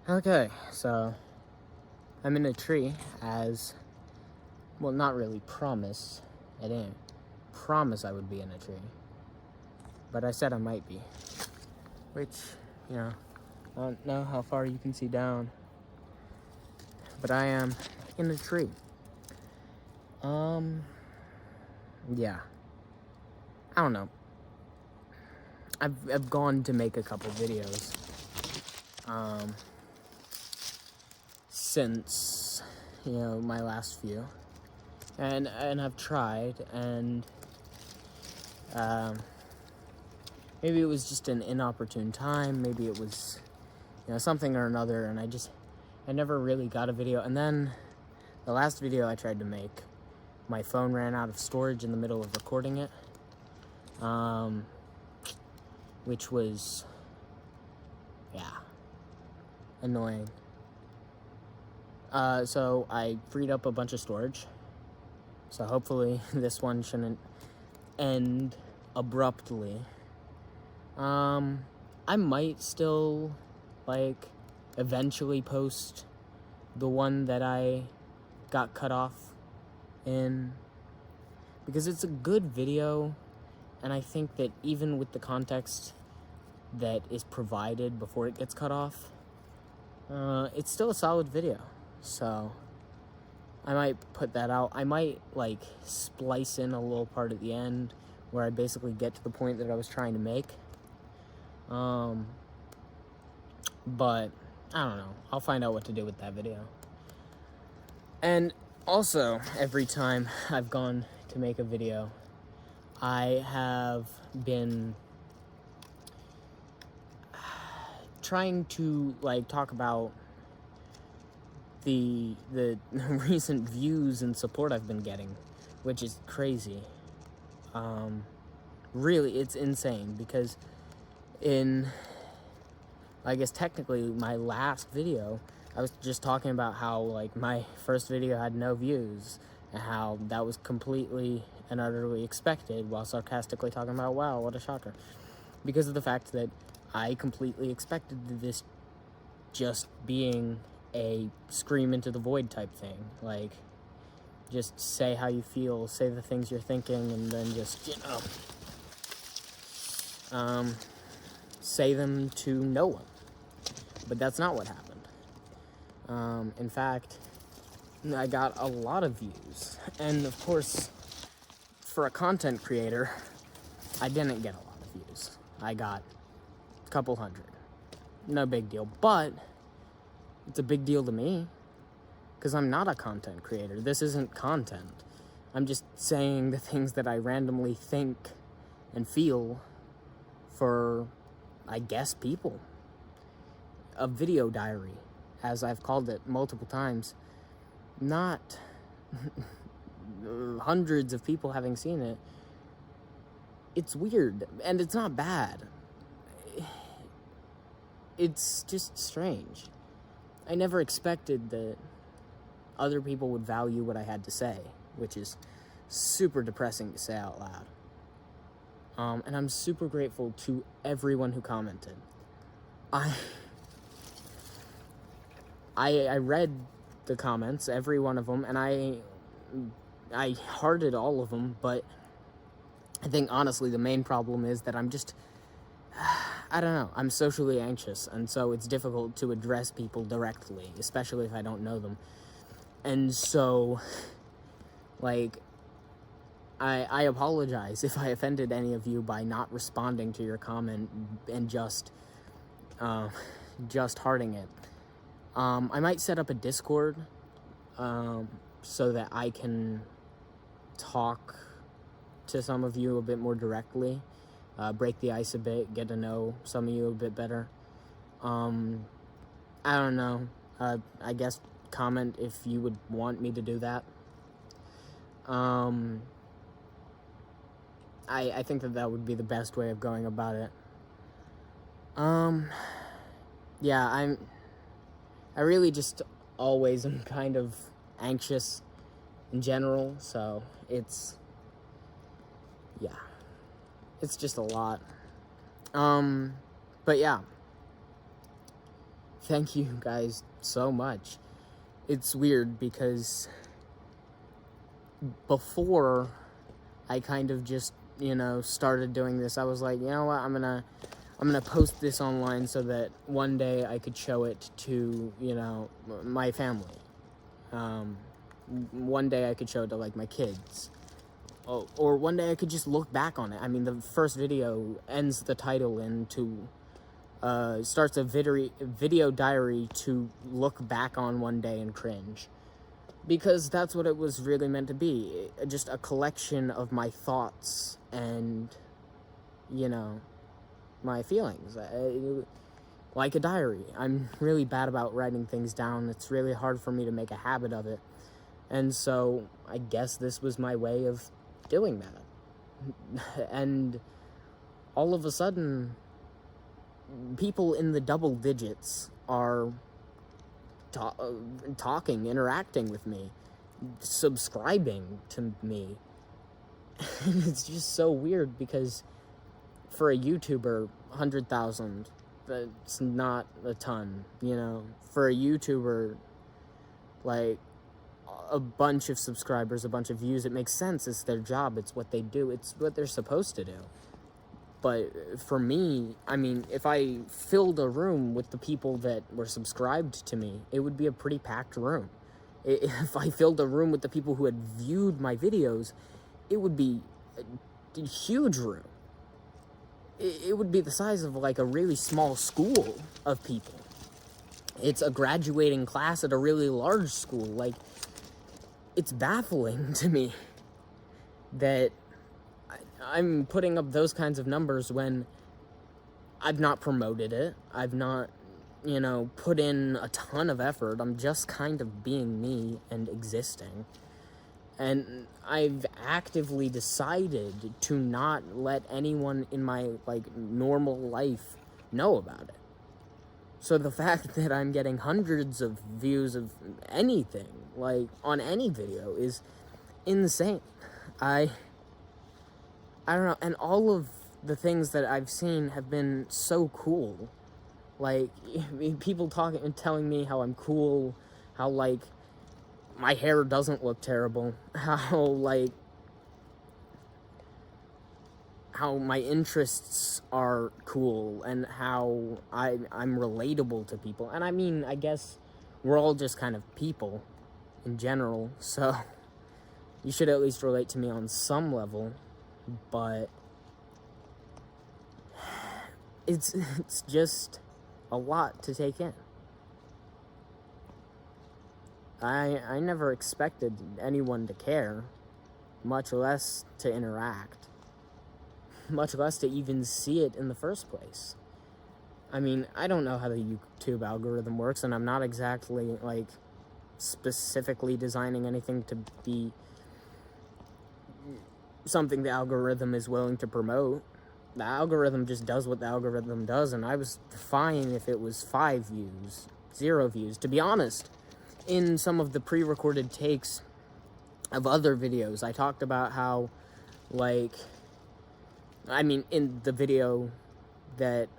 Okay, so I'm in a tree as, well, not really promise. I didn't promise I would be in a tree, but I said I might be, which, I don't know how far you can see down, but I am in a tree. Yeah, I don't know. I've gone to make a couple videos, since, my last few, and I've tried, and, maybe it was just an inopportune time, maybe it was, something or another, and I never really got a video, and then the last video I tried to make, my phone ran out of storage in the middle of recording it, which was, annoying. So I freed up a bunch of storage, so hopefully this one shouldn't end abruptly. I might still, eventually post the one that I got cut off in, because it's a good video, and I think that even with the context that is provided before it gets cut off, it's still a solid video, so I might put that out. I might, splice in a little part at the end where I basically get to the point that I was trying to make, but I don't know. I'll find out what to do with that video. And also, every time I've gone to make a video, I have been trying to, talk about the recent views and support I've been getting, which is crazy. Really, it's insane, because I guess technically my last video, I was just talking about how, my first video had no views, and how that was completely and utterly expected, while sarcastically talking about, wow, what a shocker. Because of the fact that I completely expected this just being a scream into the void type thing. Just say how you feel, say the things you're thinking, and then just, say them to no one. But that's not what happened. In fact, I got a lot of views. And of course, for a content creator, I didn't get a lot of views. I got a couple hundred. No big deal. But it's a big deal to me, because I'm not a content creator. This isn't content. I'm just saying the things that I randomly think and feel for, I guess, people. A video diary, as I've called it multiple times. Not hundreds of people having seen it. It's weird, and it's not bad. It's just strange. I never expected that other people would value what I had to say, which is super depressing to say out loud. And I'm super grateful to everyone who commented. I read the comments, every one of them, and I hearted all of them, but I think honestly the main problem is that I'm just, I don't know, I'm socially anxious, and so it's difficult to address people directly, especially if I don't know them. And so, I apologize if I offended any of you by not responding to your comment and just hearting it. I might set up a Discord, so that I can talk to some of you a bit more directly, break the ice a bit, get to know some of you a bit better. I don't know. I guess comment if you would want me to do that. I think that would be the best way of going about it. Yeah, I really just always am kind of anxious in general, so it's just a lot. But yeah, thank you guys so much. It's weird because before I kind of just, started doing this, I was like, you know what, I'm gonna post this online so that one day I could show it to, my family. One day I could show it to, like, my kids. Or one day I could just look back on it. I mean, the first video ends the title into, starts a video diary to look back on one day and cringe. Because that's what it was really meant to be. Just a collection of my thoughts and, my feelings. Like a diary. I'm really bad about writing things down. It's really hard for me to make a habit of it. And so I guess this was my way of doing that. And all of a sudden, people in the double digits are talking, interacting with me, subscribing to me. It's just so weird because for a YouTuber, 100,000, that's not a ton, For a YouTuber, like, a bunch of subscribers, a bunch of views, it makes sense. It's their job. It's what they do. It's what they're supposed to do. But for me, I mean, if I filled a room with the people that were subscribed to me, it would be a pretty packed room. If I filled a room with the people who had viewed my videos, it would be a huge room. It would be the size of, like, a really small school of people. It's a graduating class at a really large school. Like, it's baffling to me that I'm putting up those kinds of numbers when I've not promoted it. I've not, put in a ton of effort. I'm just kind of being me and existing. And I've actively decided to not let anyone in my, like, normal life know about it. So the fact that I'm getting hundreds of views of anything, like, on any video is insane. I don't know, and all of the things that I've seen have been so cool. Like, people telling me how I'm cool, how, like, my hair doesn't look terrible, how my interests are cool, and how I'm relatable to people. And I mean, I guess we're all just kind of people in general, so you should at least relate to me on some level. But it's just a lot to take in. I never expected anyone to care, much less to interact, much less to even see it in the first place. I mean, I don't know how the YouTube algorithm works, and I'm not exactly, like, specifically designing anything to be something the algorithm is willing to promote. The algorithm just does what the algorithm does, and I was fine if it was 5 views, 0 views. To be honest, in some of the pre-recorded takes of other videos, I talked about how, like, I mean, in the video that,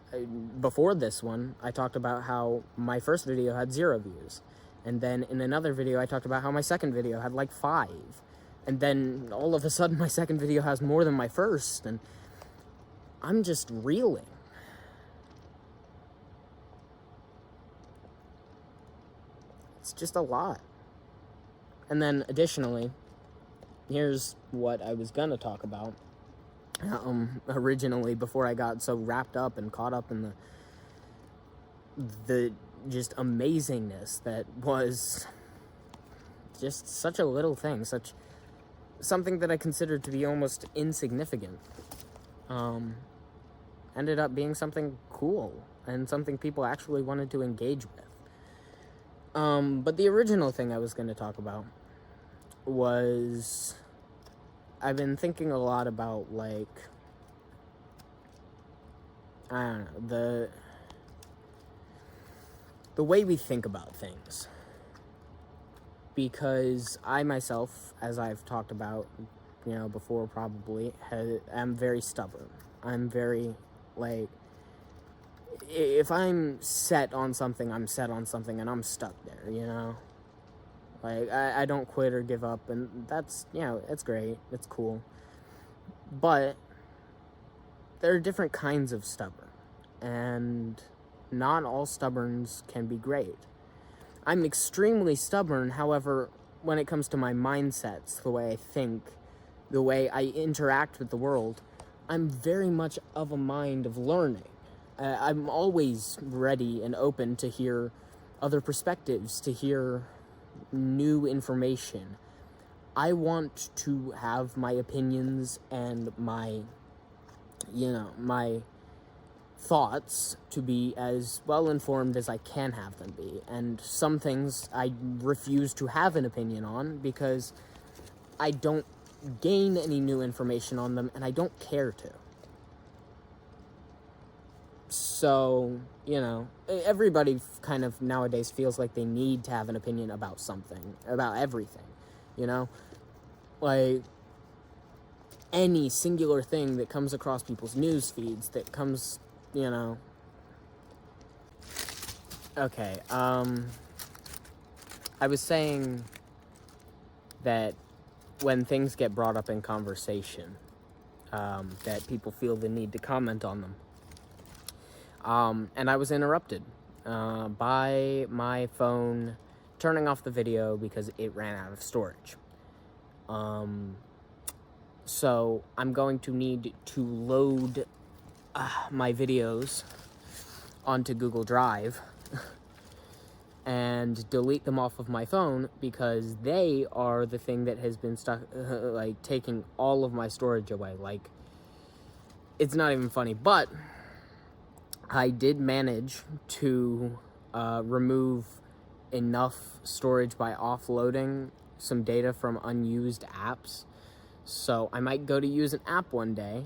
before this one, I talked about how my first video had 0 views. And then in another video, I talked about how my second video had, like, 5. And then all of a sudden, my second video has more than my first, and I'm just reeling. It's just a lot. And then, additionally, here's what I was gonna talk about. Originally, before I got so wrapped up and caught up in the just amazingness that was just such a little thing, something that I considered to be almost insignificant, ended up being something cool and something people actually wanted to engage with. But the original thing I was going to talk about was, I've been thinking a lot about, like, I don't know, the way we think about things. Because I myself, as I've talked about, before probably, am very stubborn. I'm very, like, if I'm set on something, I'm set on something, and I'm stuck there, you know? Like, I don't quit or give up, and that's, you know, it's great, it's cool. But there are different kinds of stubborn, and not all stubborns can be great. I'm extremely stubborn, however, when it comes to my mindsets, the way I think, the way I interact with the world, I'm very much of a mind of learning. I'm always ready and open to hear other perspectives, to hear new information. I want to have my opinions and my thoughts to be as well informed as I can have them be. And some things I refuse to have an opinion on because I don't gain any new information on them and I don't care to. So, you know, everybody kind of nowadays feels like they need to have an opinion about something, about everything, you know? Like, any singular thing that comes across people's news feeds, that comes, you know... Okay, I was saying that when things get brought up in conversation, that people feel the need to comment on them. And I was interrupted by my phone turning off the video because it ran out of storage. So I'm going to need to load my videos onto Google Drive and delete them off of my phone because they are the thing that has been stuck, like, taking all of my storage away. Like, it's not even funny, but I did manage to remove enough storage by offloading some data from unused apps. So I might go to use an app one day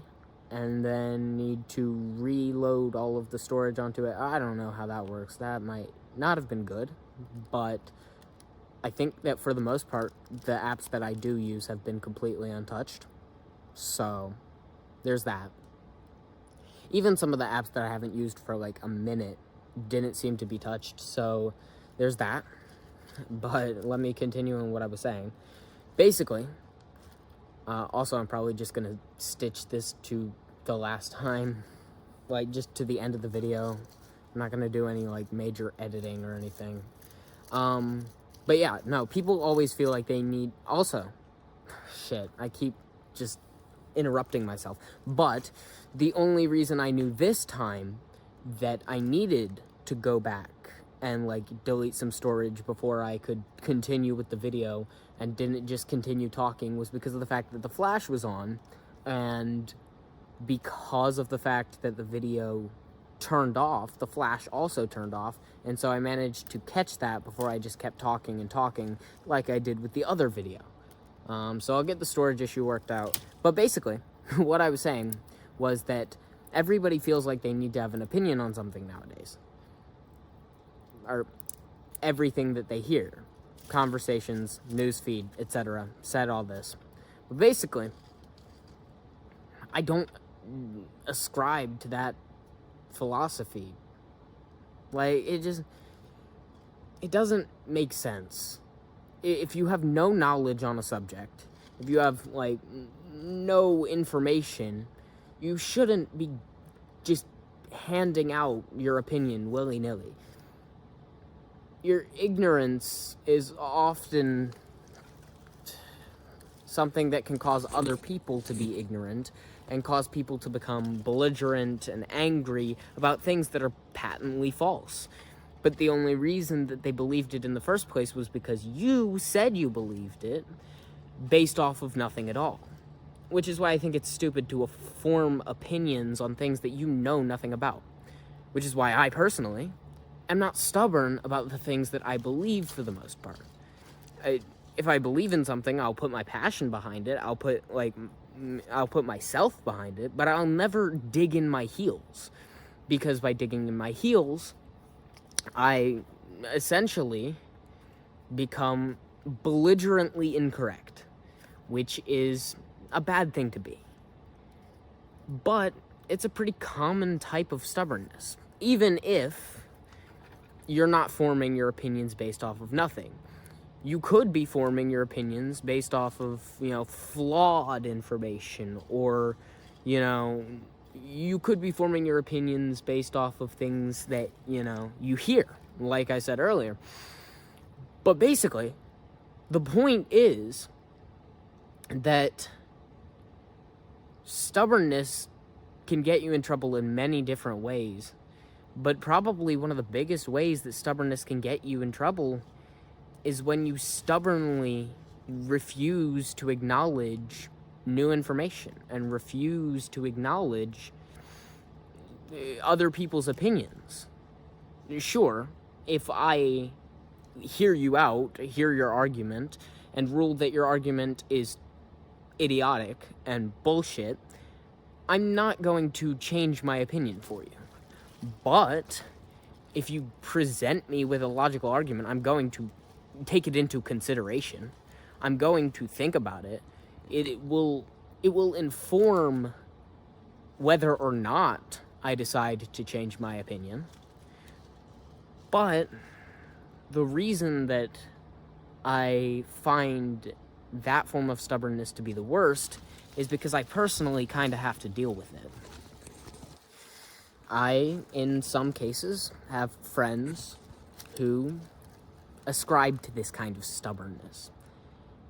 and then need to reload all of the storage onto it. I don't know how that works. That might not have been good, but I think that for the most part, the apps that I do use have been completely untouched. So there's that. Even some of the apps that I haven't used for like a minute didn't seem to be touched, so there's that. But let me continue on what I was saying. Basically, also I'm probably just gonna stitch this to the last time, like just to the end of the video. I'm not gonna do any like major editing or anything. But yeah, no, people always feel like they need, also, shit, I keep just interrupting myself, but the only reason I knew this time that I needed to go back and like delete some storage before I could continue with the video and didn't just continue talking was because of the fact that the flash was on, and because of the fact that the video turned off, the flash also turned off, and so I managed to catch that before I just kept talking and talking like I did with the other video. So I'll get the storage issue worked out. But basically, what I was saying was that everybody feels like they need to have an opinion on something nowadays. Or everything that they hear. Conversations, newsfeed, etc. Said all this. But basically, I don't ascribe to that philosophy. Like, it doesn't make sense. If you have no knowledge on a subject, if you have, like, no information, you shouldn't be just handing out your opinion willy-nilly. Your ignorance is often something that can cause other people to be ignorant and cause people to become belligerent and angry about things that are patently false. But the only reason that they believed it in the first place was because you said you believed it based off of nothing at all. Which is why I think it's stupid to form opinions on things that you know nothing about. Which is why I personally am not stubborn about the things that I believe for the most part. If I believe in something, I'll put my passion behind it. I'll put myself behind it, but I'll never dig in my heels. Because by digging in my heels, I essentially become belligerently incorrect, which is a bad thing to be. But it's a pretty common type of stubbornness. even if you're not forming your opinions based off of nothing. You could be forming your opinions based off of, flawed information, or, you could be forming your opinions based off of things that, you hear, like I said earlier. But basically, the point is that stubbornness can get you in trouble in many different ways. But probably one of the biggest ways that stubbornness can get you in trouble is when you stubbornly refuse to acknowledge new information and refuse to acknowledge other people's opinions. Sure, if I hear you out, hear your argument, and rule that your argument is idiotic and bullshit, I'm not going to change my opinion for you. But if you present me with a logical argument, I'm going to take it into consideration. I'm going to think about it. It will inform whether or not I decide to change my opinion. But the reason that I find that form of stubbornness to be the worst is because I personally kind of have to deal with it. I, in some cases, have friends who ascribe to this kind of stubbornness.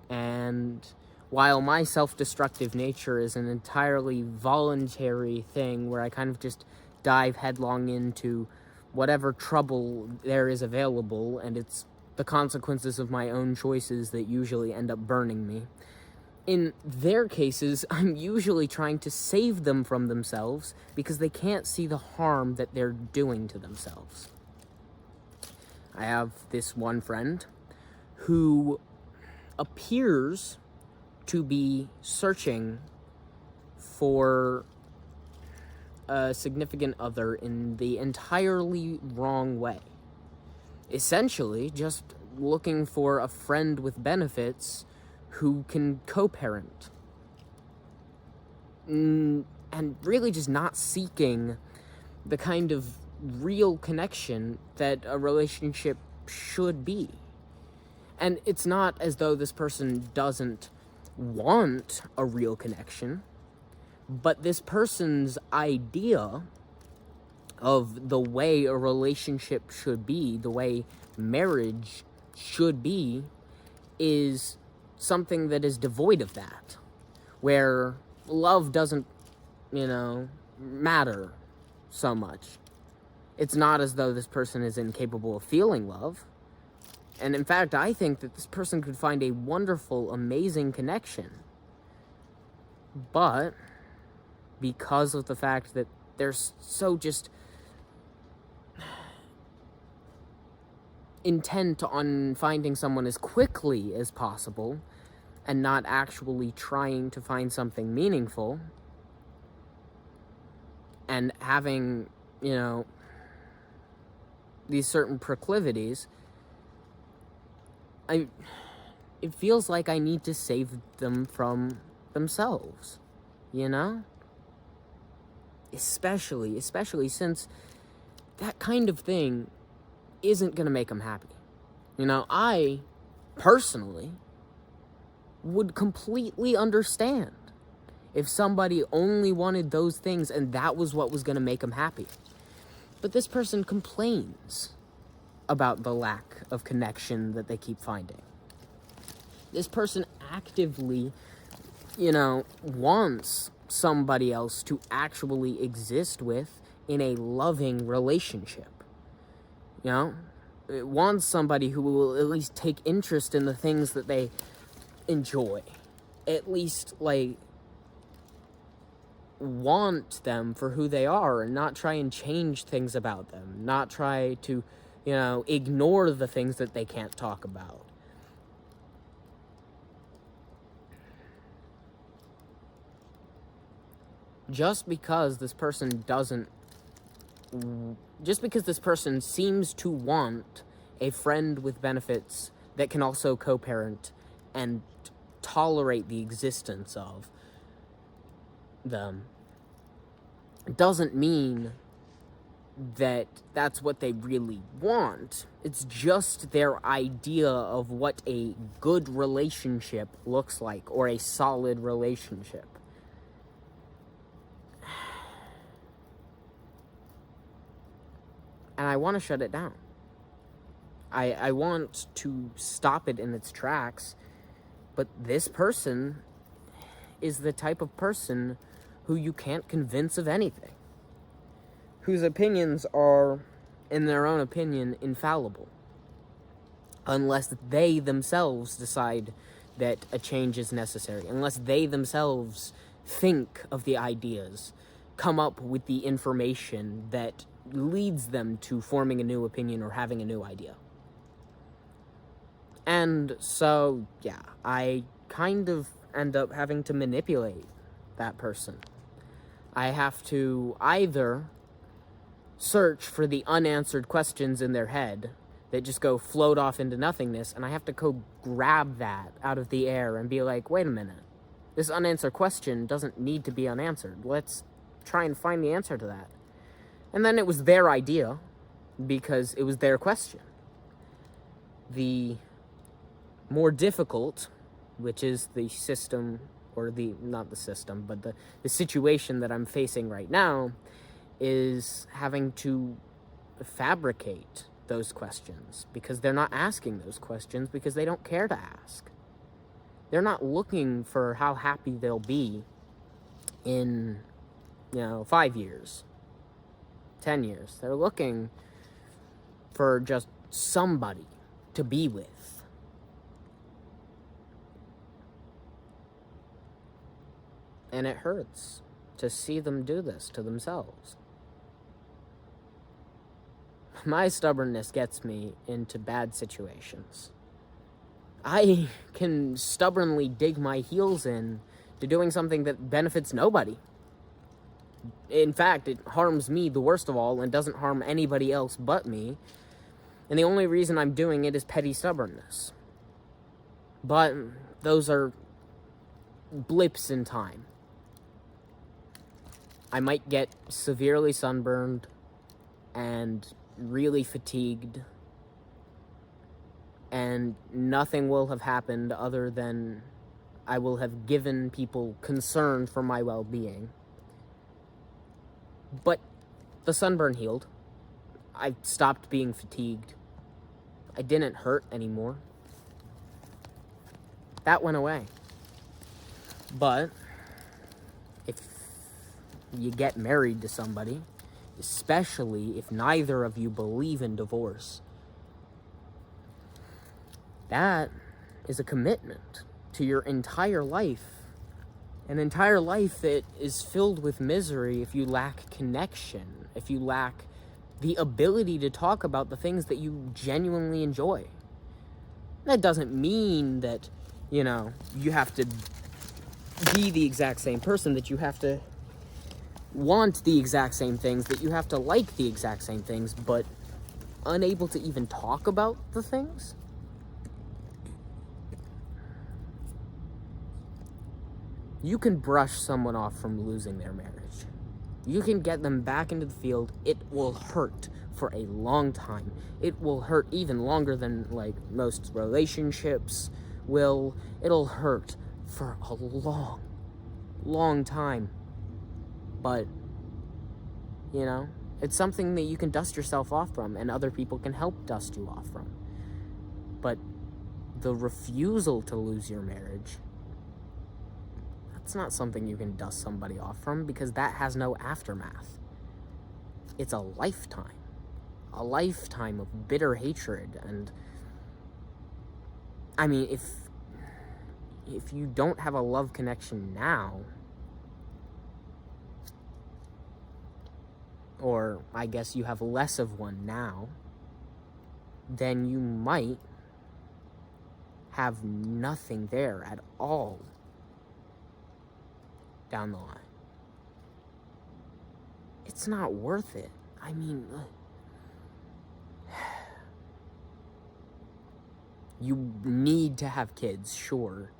And while my self-destructive nature is an entirely voluntary thing where I kind of just dive headlong into whatever trouble there is available, and it's the consequences of my own choices that usually end up burning me, in their cases, I'm usually trying to save them from themselves because they can't see the harm that they're doing to themselves. I have this one friend who appears to be searching for a significant other in the entirely wrong way. Essentially, just looking for a friend with benefits who can co-parent. And really just not seeking the kind of real connection that a relationship should be. And it's not as though this person doesn't want a real connection, but this person's idea of the way a relationship should be, the way marriage should be, is something that is devoid of that, where love doesn't, matter so much. It's not as though this person is incapable of feeling love. And in fact, I think that this person could find a wonderful, amazing connection. But because of the fact that they're so just intent on finding someone as quickly as possible and not actually trying to find something meaningful, and having, these certain proclivities, it feels like I need to save them from themselves, Especially since that kind of thing isn't going to make them happy. I personally would completely understand if somebody only wanted those things and that was what was going to make them happy. But this person complains about the lack of connection that they keep finding. This person actively, wants somebody else to actually exist with in a loving relationship. It wants somebody who will at least take interest in the things that they enjoy. At least, want them for who they are and not try and change things about them. Not try to, ignore the things that they can't talk about. Just because this person seems to want a friend with benefits that can also co-parent and tolerate the existence of them, doesn't mean that that's what they really want. It's just their idea of what a good relationship looks like, or a solid relationship. And I want to shut it down. I want to stop it in its tracks, but this person is the type of person who you can't convince of anything, whose opinions are, in their own opinion, infallible, unless they themselves decide that a change is necessary, unless they themselves think of the ideas, come up with the information that leads them to forming a new opinion or having a new idea. And so, yeah, I kind of end up having to manipulate that person. I have to either search for the unanswered questions in their head that just go float off into nothingness, and I have to go grab that out of the air and be like, wait a minute, this unanswered question doesn't need to be unanswered. Let's try and find the answer to that. And then it was their idea, because it was their question. The more difficult, which is the system, or not the system, but the situation that I'm facing right now, is having to fabricate those questions, because they're not asking those questions because they don't care to ask. They're not looking for how happy they'll be in, 5 years, 10 years. They're looking for just somebody to be with. And it hurts to see them do this to themselves. My stubbornness gets me into bad situations. I can stubbornly dig my heels in to doing something that benefits nobody. In fact, it harms me the worst of all and doesn't harm anybody else but me. And the only reason I'm doing it is petty stubbornness. But those are blips in time. I might get severely sunburned and really fatigued, and nothing will have happened other than I will have given people concern for my well-being. But the sunburn healed. I stopped being fatigued. I didn't hurt anymore. That went away. But if you get married to somebody, especially if neither of you believe in divorce, that is a commitment to your entire life. An entire life that is filled with misery if you lack connection, if you lack the ability to talk about the things that you genuinely enjoy. That doesn't mean that, you have to be the exact same person, that you have to want the exact same things, that you have to like the exact same things, but unable to even talk about the things? You can brush someone off from losing their marriage. You can get them back into the field. It will hurt for a long time. It will hurt even longer than, most relationships will. It'll hurt for a long, long time. But, it's something that you can dust yourself off from, and other people can help dust you off from. But the refusal to lose your marriage, that's not something you can dust somebody off from, because that has no aftermath. It's a lifetime of bitter hatred. And I mean, if you don't have a love connection now, or I guess you have less of one now, then you might have nothing there at all down the line. It's not worth it. I mean, you need to have kids, sure.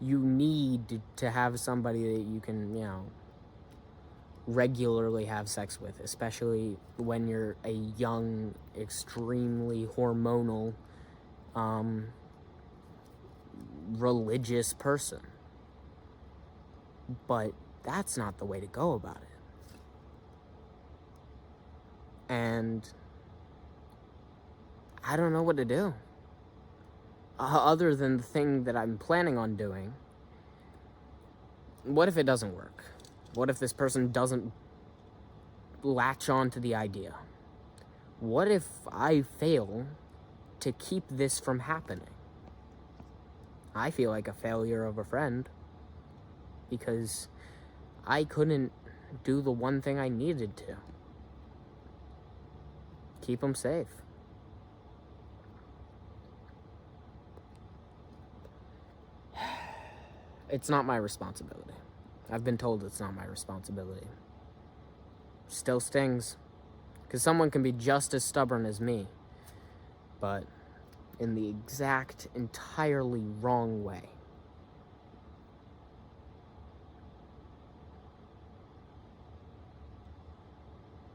You need to have somebody that you can, regularly have sex with, especially when you're a young, extremely hormonal, religious person. But that's not the way to go about it. And I don't know what to do. Other than the thing that I'm planning on doing. What if it doesn't work? What if this person doesn't latch on to the idea? What if I fail to keep this from happening? I feel like a failure of a friend because I couldn't do the one thing I needed to. Keep them safe. It's not my responsibility. I've been told it's not my responsibility. Still stings. Because someone can be just as stubborn as me, but in the exact, entirely wrong way.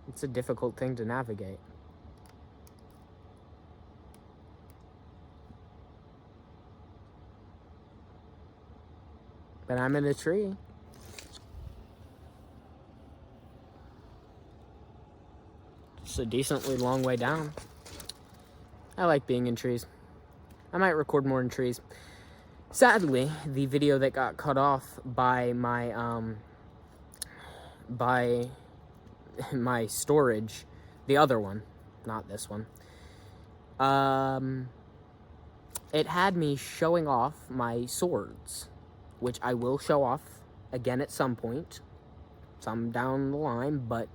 It's a difficult thing to navigate. But I'm in a tree. It's a decently long way down. I like being in trees. I might record more in trees. Sadly, the video that got cut off by my my storage, the other one, not this one, it had me showing off my swords, which I will show off again at some point, some down the line, but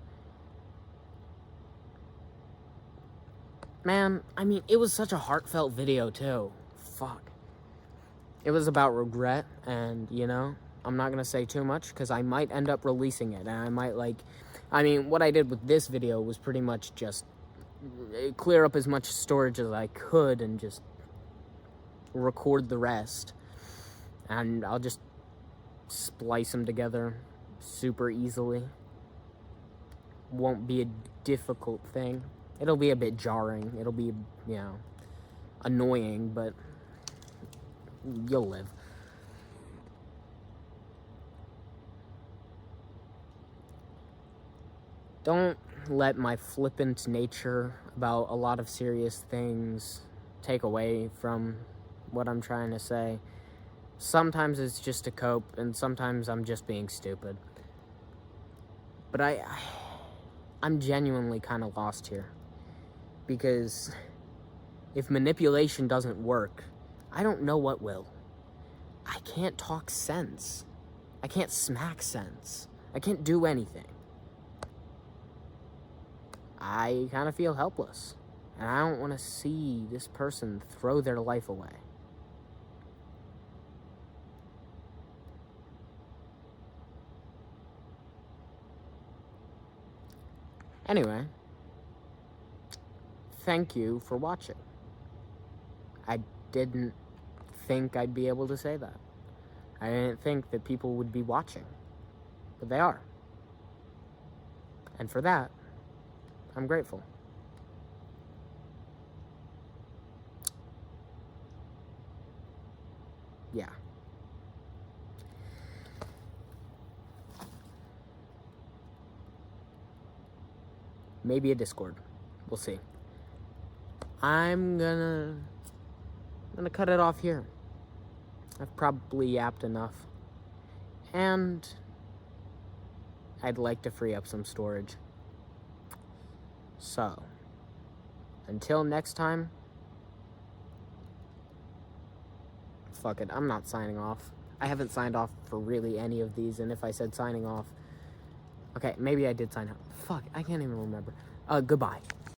man, I mean, it was such a heartfelt video too. Fuck. It was about regret, and you know, I'm not gonna say too much because I might end up releasing it, and I might what I did with this video was pretty much just clear up as much storage as I could and just record the rest. And I'll just splice them together super easily. Won't be a difficult thing. It'll be a bit jarring. It'll be, you know, annoying, but you'll live. Don't let my flippant nature about a lot of serious things take away from what I'm trying to say. Sometimes it's just to cope, and sometimes I'm just being stupid. But I'm genuinely kind of lost here. Because if manipulation doesn't work, I don't know what will. I can't talk sense. I can't smack sense. I can't do anything. I kind of feel helpless. And I don't want to see this person throw their life away. Anyway, thank you for watching. I didn't think I'd be able to say that. I didn't think that people would be watching, but they are. And for that, I'm grateful. Yeah. Maybe a Discord. We'll see. I'm gonna cut it off here. I've probably yapped enough. And I'd like to free up some storage. So, until next time, fuck it, I'm not signing off. I haven't signed off for really any of these, and if I said signing off, okay, maybe I did sign off. Fuck, I can't even remember. Goodbye.